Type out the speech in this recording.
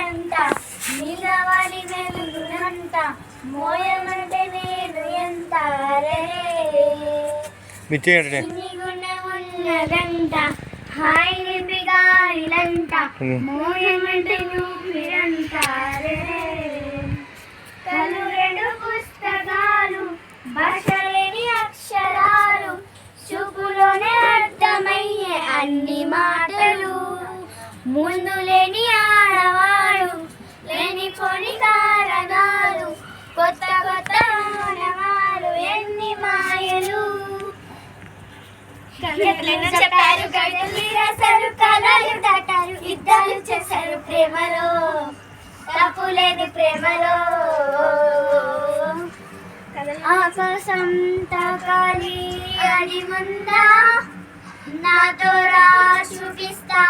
అంట నిలవని వెలుగునంట మోయమంటే నేను ఎంత ఉన్నదంట హాయి నింపిగాలంట మోయమంటే నువ్వురంటారే కలు రెండు పుస్తకాలు భాషలేని అక్షరాలు చూపులోనే అర్థమయ్యే అన్ని మాటలు ముందు లేని ఆడవాడు లేనిపోని కారణాలు కొత్త కొత్త మానవాలు ఎన్ని మాయలు చెప్పారు కవితలు రాశారు కాలాలు దాటారు యుద్ధాలు చేశారు ప్రేమలో తప్పు లేదు ప్రేమలో ఆకాశం తాకాలి అని ముందా నాతో రా చూపిస్తా